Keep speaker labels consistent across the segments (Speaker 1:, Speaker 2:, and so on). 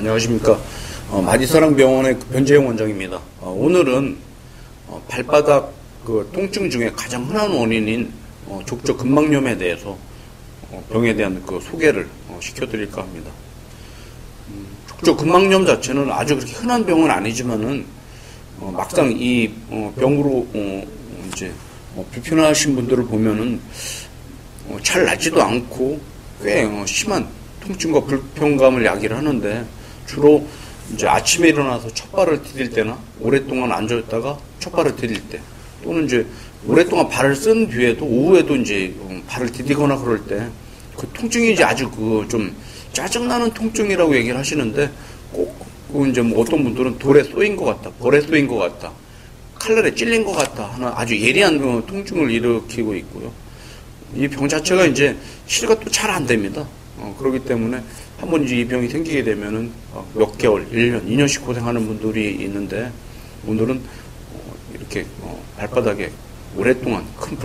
Speaker 1: 안녕하십니까. 마디사랑병원의 변재영 원장입니다. 오늘은 발바닥 통증 중에 가장 흔한 원인인 족저근막염에 대해서 병에 대한 소개를 시켜드릴까 합니다. 족저근막염 자체는 아주 그렇게 흔한 병은 아니지만은 막상 이 병으로 이제 불편하신 분들을 보면은 잘 낫지도 않고 꽤 심한 통증과 불편감을 야기를 하는데, 주로 이제 아침에 일어나서 첫 발을 디딜 때나 오랫동안 앉아있다가 첫 발을 디딜 때, 또는 이제 오랫동안 발을 쓴 뒤에도 오후에도 이제 발을 디디거나 그럴 때 그 통증이 이제 아주 좀 짜증나는 통증이라고 얘기를 하시는데, 꼭 이제 어떤 분들은 돌에 쏘인 것 같다, 벌에 쏘인 것 같다, 칼날에 찔린 것 같다 하는 아주 예리한 통증을 일으키고 있고요. 이 병 자체가 이제 치료가 또 잘 안 됩니다. 그렇기 때문에 한번 이제 이 병이 생기게 되면은 몇 개월, 1년, 2년씩 고생하는 분들이 있는데, 오늘은 이렇게 발바닥에 오랫동안 큰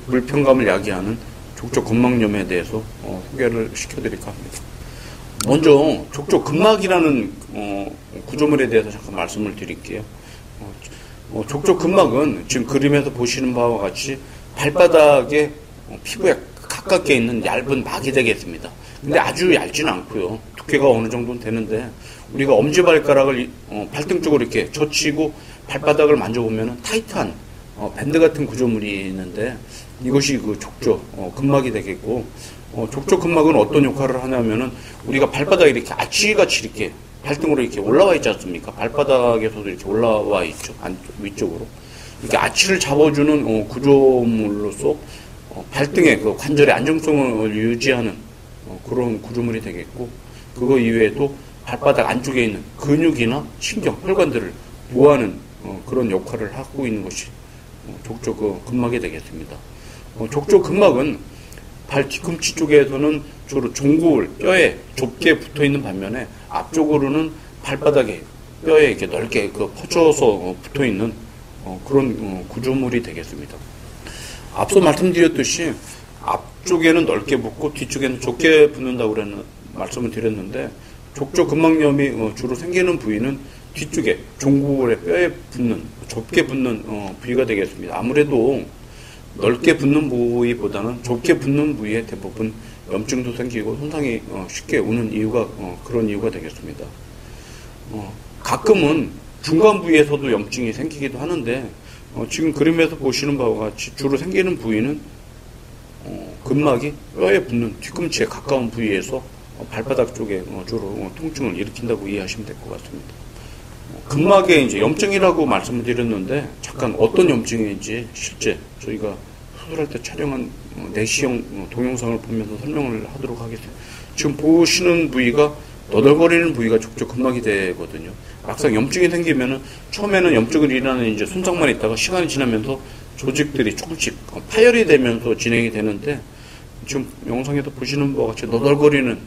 Speaker 1: 불편감을 야기하는 족저근막염에 대해서 소개를 시켜드릴까 합니다. 먼저 족저근막이라는 구조물에 대해서 잠깐 말씀을 드릴게요. 족저근막은 지금 그림에서 보시는 바와 같이 발바닥에 피부에 가깝게 있는 얇은 막이 되겠습니다. 근데 아주 얇지는 않고요. 두께가 어느 정도는 되는데, 우리가 엄지발가락을 발등 쪽으로 이렇게 젖히고 발바닥을 만져보면 타이트한 밴드 같은 구조물이 있는데, 이것이 족저근막이 되겠고, 족저근막은 어떤 역할을 하냐면은, 우리가 발바닥에 이렇게 아치같이 이렇게 발등으로 이렇게 올라와 있지 않습니까? 발바닥에서도 이렇게 올라와 있죠. 위쪽으로. 이렇게 아치를 잡아주는 구조물로서 발등의 관절의 안정성을 유지하는 그런 구조물이 되겠고, 그거 이외에도 발바닥 안쪽에 있는 근육이나 신경, 혈관들을 보호하는 그런 역할을 하고 있는 것이 족저근막이 되겠습니다. 족저근막은 발 뒤꿈치 쪽에서는 주로 종구울, 뼈에 좁게 붙어 있는 반면에, 앞쪽으로는 발바닥에 뼈에 이렇게 넓게 퍼져서 붙어 있는 그런 구조물이 되겠습니다. 앞서 말씀드렸듯이 앞쪽에는 넓게 붙고 뒤쪽에는 좁게 붙는다고 말씀을 드렸는데, 족저근막염이 주로 생기는 부위는 뒤쪽에 종구울의 뼈에 붙는, 좁게 붙는 부위가 되겠습니다. 아무래도 넓게 붙는 부위보다는 좁게 붙는 부위에 대부분 염증도 생기고 손상이 쉽게 오는 이유가 그런 이유가 되겠습니다. 가끔은 중간 부위에서도 염증이 생기기도 하는데, 지금 그림에서 보시는 바와 같이 주로 생기는 부위는 근막이 뼈에 붙는 뒤꿈치에 가까운 부위에서 발바닥 쪽에 주로 통증을 일으킨다고 이해하시면 될 것 같습니다. 근막에 이제 염증이라고 말씀을 드렸는데, 잠깐 어떤 염증인지 실제 저희가 수술할 때 촬영한 내시경 동영상을 보면서 설명을 하도록 하겠습니다. 지금 보시는 부위가 너덜거리는 부위가 족저근막이 되거든요. 막상 염증이 생기면은 처음에는 염증을 일어나는 이제 손상만 있다가 시간이 지나면서 조직들이 조금씩 파열이 되면서 진행이 되는데, 지금 영상에서 보시는 바와 같이 너덜거리는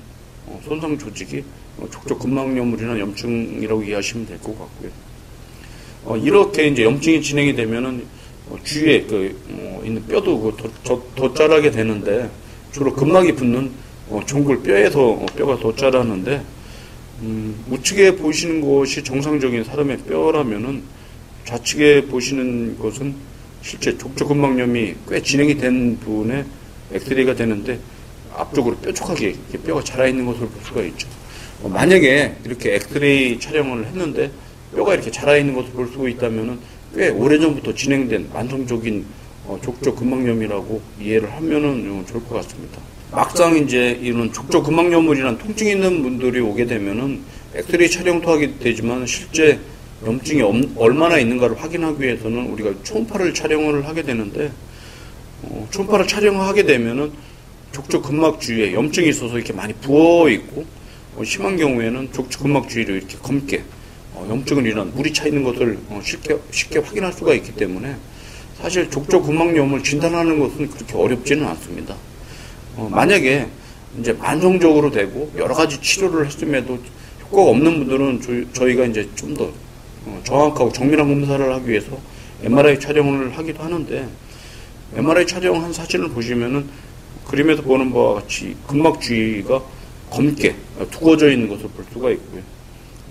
Speaker 1: 손상 조직이 족저근막염으로 인한 염증이라고 이해하시면 될 것 같고요. 이렇게 이제 염증이 진행이 되면은 주위에 있는 뼈도 더 자라게 되는데, 주로 근막이 붙는 종굴 뼈에서 뼈가 더 자라는데, 우측에 보시는 것이 정상적인 사람의 뼈라면은, 좌측에 보시는 것은 실제 족저근막염이 꽤 진행이 된 분의 엑스레이가 되는데, 앞쪽으로 뾰족하게 이렇게 뼈가 자라 있는 것을 볼 수가 있죠. 만약에 이렇게 엑스레이 촬영을 했는데 뼈가 이렇게 자라 있는 것을 볼 수 있다면은 꽤 오래전부터 진행된 만성적인 족저근막염이라고 이해를 하면은 좋을 것 같습니다. 막상 이제 이런 족저근막염으로 인한 통증이 있는 분들이 오게 되면은 엑스레이 촬영도 하게 되지만, 실제 염증이 얼마나 있는가를 확인하기 위해서는 우리가 초음파를 촬영을 하게 되는데, 초음파를 촬영하게 되면은 족저근막 주위에 염증이 있어서 이렇게 많이 부어 있고, 심한 경우에는 족저근막 주위를 이렇게 검게 염증을 일어난 물이 차 있는 것을 쉽게 확인할 수가 있기 때문에, 사실 족저근막염을 진단하는 것은 그렇게 어렵지는 않습니다. 만약에 이제 만성적으로 되고 여러 가지 치료를 했음에도 효과가 없는 분들은 저희가 이제 좀 더 정확하고 정밀한 검사를 하기 위해서 MRI 촬영을 하기도 하는데, MRI 촬영한 사진을 보시면은 그림에서 보는 바와 같이 근막 주위가 검게 두꺼워져 있는 것을 볼 수가 있고요.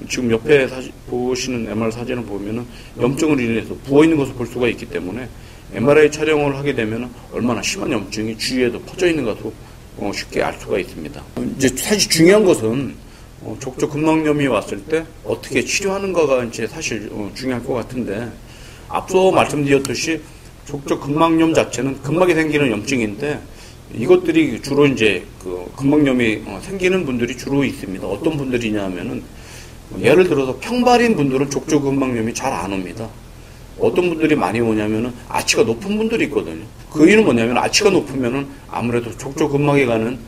Speaker 1: 지금 옆에 보시는 MR 사진을 보면은 염증을 인해서 부어있는 것을 볼 수가 있기 때문에 MRI 촬영을 하게 되면 얼마나 심한 염증이 주위에도 퍼져 있는 것도 쉽게 알 수가 있습니다. 이제 사실 중요한 것은 족저근막염이 왔을 때 어떻게 치료하는가가 이제 사실 중요할 것 같은데, 앞서 말씀드렸듯이 족저근막염 자체는 근막에 생기는 염증인데, 이것들이 주로 이제 그 근막염이 생기는 분들이 주로 있습니다. 어떤 분들이냐면은 예를 들어서 평발인 분들은 족저근막염이 잘 안 옵니다. 어떤 분들이 많이 오냐면은 아치가 높은 분들이 있거든요. 그 이유는 뭐냐면 아치가 높으면은 아무래도 족저근막에 가는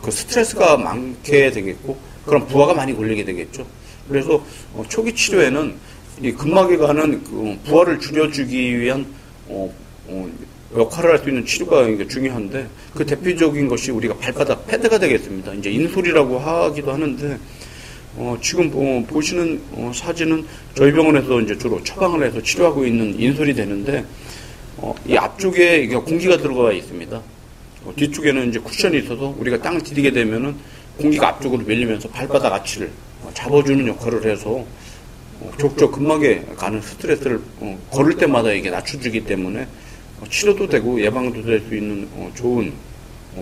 Speaker 1: 그 스트레스가 많게 되겠고, 그럼 부하가 많이 걸리게 되겠죠. 그래서 초기 치료에는 이 근막에 가는 그 부하를 줄여주기 위한 역할을 할 수 있는 치료가 중요한데, 그 대표적인 것이 우리가 발바닥 패드가 되겠습니다. 이제 인솔이라고 하기도 하는데, 지금 보시는 사진은 저희 병원에서 이제 주로 처방을 해서 치료하고 있는 인솔이 되는데, 이 앞쪽에 공기가 들어가 있습니다. 뒤쪽에는 이제 쿠션이 있어서 우리가 땅을 디디게 되면은 공기가 앞쪽으로 밀리면서 발바닥 아치를 잡아주는 역할을 해서 족저근막에 가는 스트레스를 걸을 때마다 이게 낮춰주기 때문에 치료도 되고 예방도 될 수 있는 좋은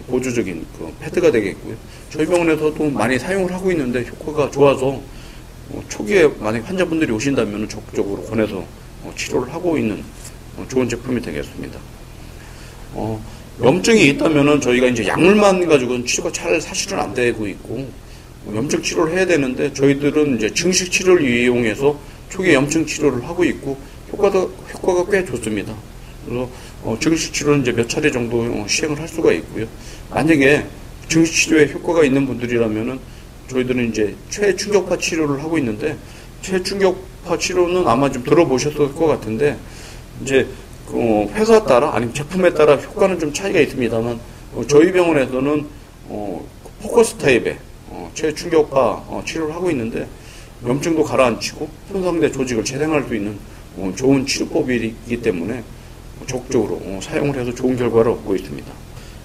Speaker 1: 보조적인 그 패드가 되겠고요. 저희 병원에서도 많이 사용을 하고 있는데 효과가 좋아서 초기에 만약 환자분들이 오신다면 적극적으로 권해서 치료를 하고 있는 좋은 제품이 되겠습니다. 염증이 있다면은 저희가 이제 약물만 가지고는 치료가 잘 사실은 안 되고 있고, 염증 치료를 해야 되는데 저희들은 이제 증식 치료를 이용해서 초기 염증 치료를 하고 있고 효과가 꽤 좋습니다. 그래서 증식 치료는 이제 몇 차례 정도 시행을 할 수가 있고요. 만약에 증식 치료에 효과가 있는 분들이라면은 저희들은 이제 최충격파 치료를 하고 있는데, 최충격파 치료는 아마 좀 들어보셨을 것 같은데, 이제 회사 따라 아니면 제품에 따라 효과는 좀 차이가 있습니다만 저희 병원에서는 포커스 타입의 최충격파 치료를 하고 있는데, 염증도 가라앉히고 손상된 조직을 재생할 수 있는 좋은 치료법이기 때문에 적극적으로 사용을 해서 좋은 결과를 얻고 있습니다.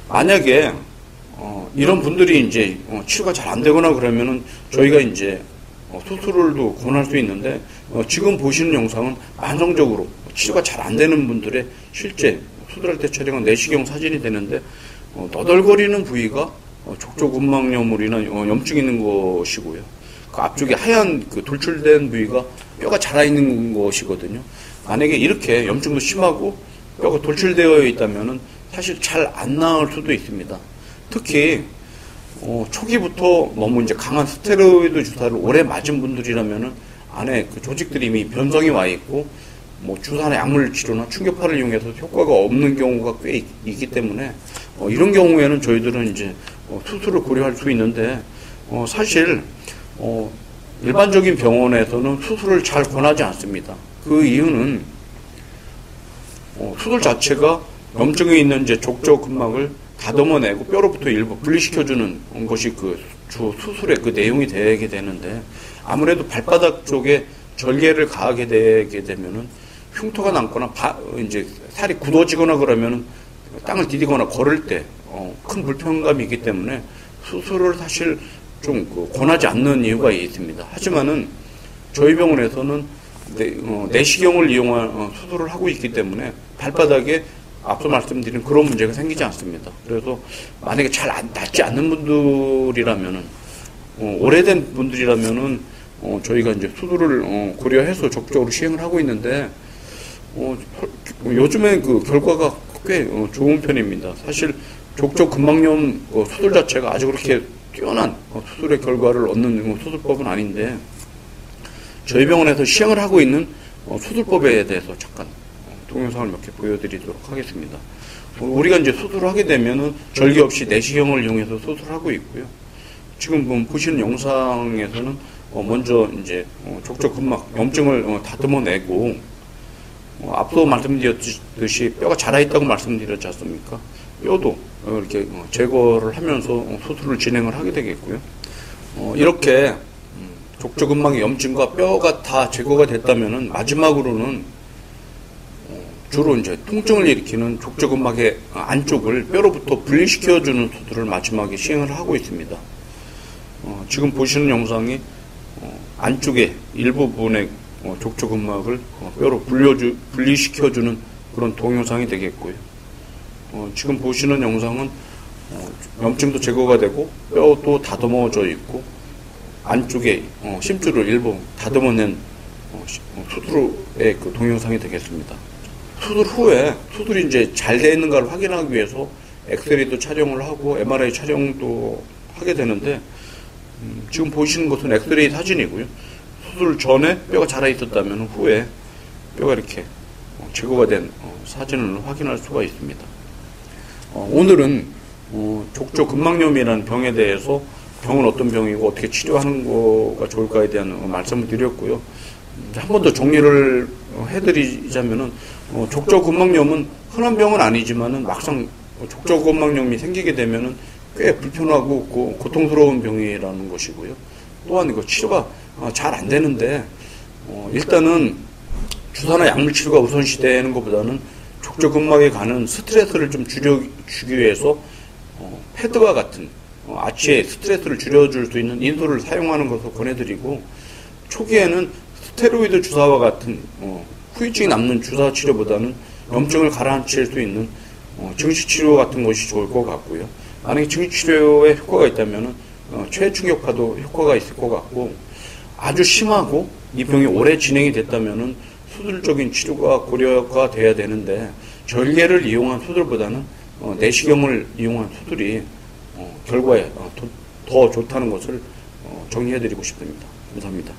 Speaker 1: 만약에 이런 분들이 이제 치료가 잘 안 되거나 그러면은 저희가 이제 수술을도 권할 수 있는데, 지금 보시는 영상은 만성적으로 치료가 잘 안 되는 분들의 실제 수술할 때 촬영한 내시경 사진이 되는데, 너덜거리는 부위가 족저근막염으로 인한 염증이 있는 것이고요. 그 앞쪽에 하얀 그 돌출된 부위가 뼈가 자라있는 것이거든요. 만약에 이렇게 염증도 심하고 뼈가 돌출되어 있다면은 사실 잘 안 나을 수도 있습니다. 특히 초기부터 너무 이제 강한 스테로이드 주사를 오래 맞은 분들이라면은 안에 그 조직들이 이미 변성이 와 있고, 주사나 약물 치료나 충격파를 이용해서 효과가 없는 경우가 꽤 있기 때문에 이런 경우에는 저희들은 이제 수술을 고려할 수 있는데, 사실 일반적인 병원에서는 수술을 잘 권하지 않습니다. 그 이유는 수술 자체가 염증이 있는 이제 족저근막을 다듬어내고 뼈로부터 일부 분리시켜주는 것이 그 주 수술의 그 내용이 되게 되는데, 아무래도 발바닥 쪽에 절개를 가하게 되게 되면은 흉터가 남거나 이제 살이 굳어지거나 그러면은 땅을 디디거나 걸을 때 큰 불편감이 있기 때문에 수술을 사실 좀 권하지 않는 이유가 있습니다. 하지만은 저희 병원에서는 내시경을 이용한 수술을 하고 있기 때문에 발바닥에 앞서 말씀드린 그런 문제가 생기지 않습니다. 그래서 만약에 잘 낫지 않는 분들이라면은 오래된 분들이라면은 저희가 이제 수술을 고려해서 적극적으로 시행을 하고 있는데, 요즘에 그 결과가 꽤 좋은 편입니다. 사실 족저근막염 수술 자체가 아주 그렇게 뛰어난 수술의 결과를 얻는 수술법은 아닌데, 저희 병원에서 시행을 하고 있는 수술법에 대해서 잠깐 동영상을 몇 개 보여드리도록 하겠습니다. 우리가 이제 수술을 하게 되면은 절개 없이 내시경을 이용해서 수술하고 있고요. 지금 보시는 영상에서는 먼저 이제 족저근막 염증을 다듬어내고, 앞서 말씀드렸듯이 뼈가 자라있다고 말씀드렸지 않습니까? 뼈도 이렇게 제거를 하면서 수술을 진행을 하게 되겠고요. 이렇게 족저근막의 염증과 뼈가 다 제거가 됐다면은 마지막으로는 주로 이제 통증을 일으키는 족저근막의 안쪽을 뼈로부터 분리시켜주는 수술을 마지막에 시행을 하고 있습니다. 지금 보시는 영상이 안쪽에 일부분의 족저근막을 뼈로 분리시켜주는 그런 동영상이 되겠고요. 지금 보시는 영상은 염증도 제거가 되고 뼈도 다듬어져 있고 안쪽에 심줄을 일부 다듬어낸 수술의 그 동영상이 되겠습니다. 수술 후에 수술이 이제 잘 되어 있는가를 확인하기 위해서 엑스레이도 촬영을 하고 MRI 촬영도 하게 되는데 지금 보시는 것은 엑스레이 사진이고요. 수술 전에 뼈가 자라 있었다면 후에 뼈가 이렇게 제거가 된 사진을 확인할 수가 있습니다. 오늘은 족저근막염이라는 병에 대해서 병은 어떤 병이고 어떻게 치료하는 거가 좋을까에 대한 말씀을 드렸고요. 한 번 더 정리를 해드리자면은 족저근막염은 흔한 병은 아니지만은 막상 족저근막염이 생기게 되면은 꽤 불편하고 고통스러운 병이라는 것이고요. 또한 이거 치료가 잘 안 되는데 일단은 주사나 약물 치료가 우선시되는 것보다는 족저근막에 가는 스트레스를 좀 줄여주기 위해서 패드와 같은 아치의 스트레스를 줄여줄 수 있는 인솔을 사용하는 것을 권해드리고, 초기에는 스테로이드 주사와 같은 후유증이 남는 주사 치료보다는 염증을 가라앉힐 수 있는 증식치료 같은 것이 좋을 것 같고요. 만약에 증식치료에 효과가 있다면 최충격파도 효과가 있을 것 같고, 아주 심하고 이 병이 오래 진행이 됐다면 수술적인 치료가 고려가 돼야 되는데, 절개를 이용한 수술보다는 내시경을 이용한 수술이 결과에 더 좋다는 것을 정리해드리고 싶습니다. 감사합니다.